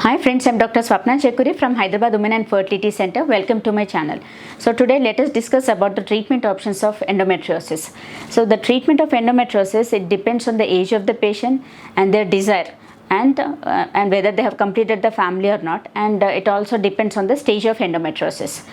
Hi friends, I am Dr. Swapna Chekuri from Hyderabad Women and Fertility Center. Welcome to my channel. So today let us discuss about the treatment options of endometriosis. So the treatment of endometriosis, it depends on the age of the patient and their desire and whether they have completed the family or not, and it also depends on the stage of endometriosis.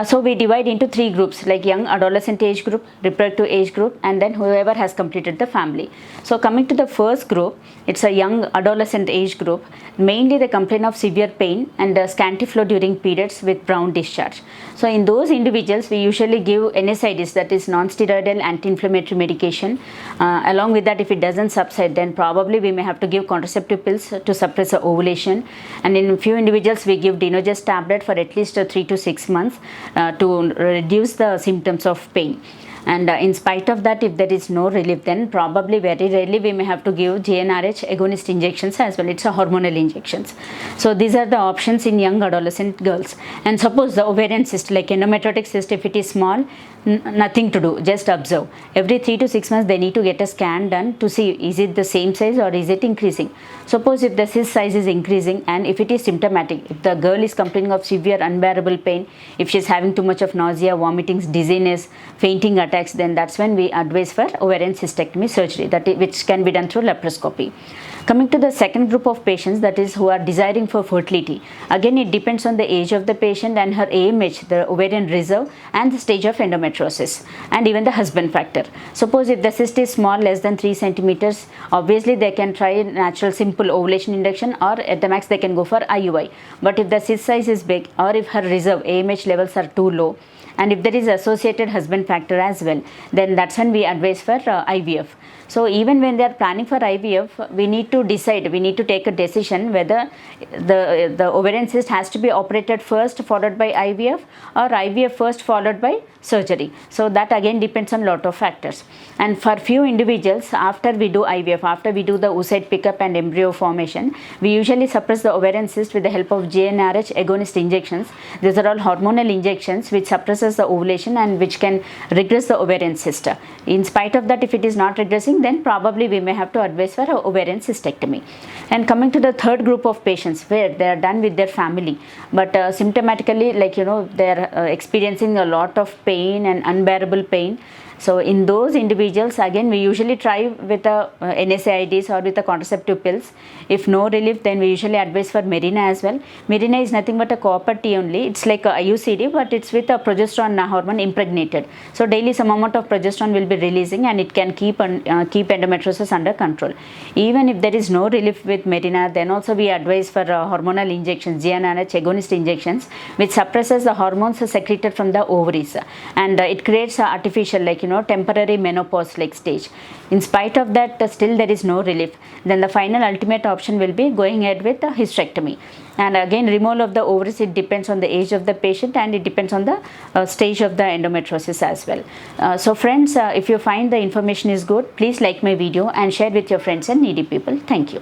So we divide into three groups, like young adolescent age group, reproductive age group, and then whoever has completed the family. So coming to the first group, it's a young adolescent age group. Mainly they complain of severe pain and scanty flow during periods with brown discharge. So in those individuals, we usually give NSAIDs, that is non-steroidal anti-inflammatory medication. Along with that, if it doesn't subside, then probably we may have to give contraceptive pills to suppress the ovulation. And in a few individuals, we give Dinogest tablet for at least 3 to 6 months to reduce the symptoms of pain. And in spite of that, if there is no relief, then probably very rarely we may have to give GnRH agonist injections as well. It's a hormonal injections. So these are the options in young adolescent girls. And suppose the ovarian cyst, like endometriotic cyst, if it is small, nothing to do, just observe. Every 3 to 6 months they need to get a scan done to see is it the same size or is it increasing. Suppose if the cyst size is increasing and if it is symptomatic, if the girl is complaining of severe unbearable pain, if she is having too much of nausea, vomitings, dizziness, fainting attacks, then that's when we advise for ovarian cystectomy surgery, which can be done through laparoscopy. Coming to the second group of patients, that is who are desiring for fertility. Again, it depends on the age of the patient and her AMH, the ovarian reserve, and the stage of endometriosis, and even the husband factor. Suppose if the cyst is small, less than 3 centimeters, obviously they can try natural simple ovulation induction, or at the max they can go for IUI. But if the cyst size is big, or if her reserve AMH levels are too low, and if there is associated husband factor as well, then that's when we advise for IVF. So even when they are planning for IVF, we need to decide, we need to take a decision whether the ovarian cyst has to be operated first followed by IVF, or IVF first followed by surgery. So that again depends on lot of factors. And for few individuals, after we do IVF, after we do the oocyte pickup and embryo formation, we usually suppress the ovarian cyst with the help of GnRH agonist injections. These are all hormonal injections which suppresses the ovulation and which can regress the ovarian cyst. In spite of that, if it is not regressing, then probably we may have to advise for ovarian cystectomy. And coming to the third group of patients, where they are done with their family, but symptomatically, like they are experiencing a lot of pain and unbearable pain. So in those individuals, again we usually try with the NSAIDs or with the contraceptive pills. If no relief, then we usually advise for Mirena as well. Mirena is nothing but a copper tea only. It's like a IUCD, but it's with a progesterone hormone impregnated. So daily some amount of progesterone will be releasing, and it can keep endometriosis under control. Even if there is no relief with Mirena, then also we advise for hormonal injections, GnRH agonist injections, which suppresses the hormones secreted from the ovaries, and it creates artificial, like temporary menopause like stage. In spite of that, still there is no relief, then the final ultimate option will be going ahead with the hysterectomy. And again, removal of the ovaries, it depends on the age of the patient and it depends on the stage of the endometriosis as well. So friends, if you find the information is good, please like my video and share with your friends and needy people. Thank you.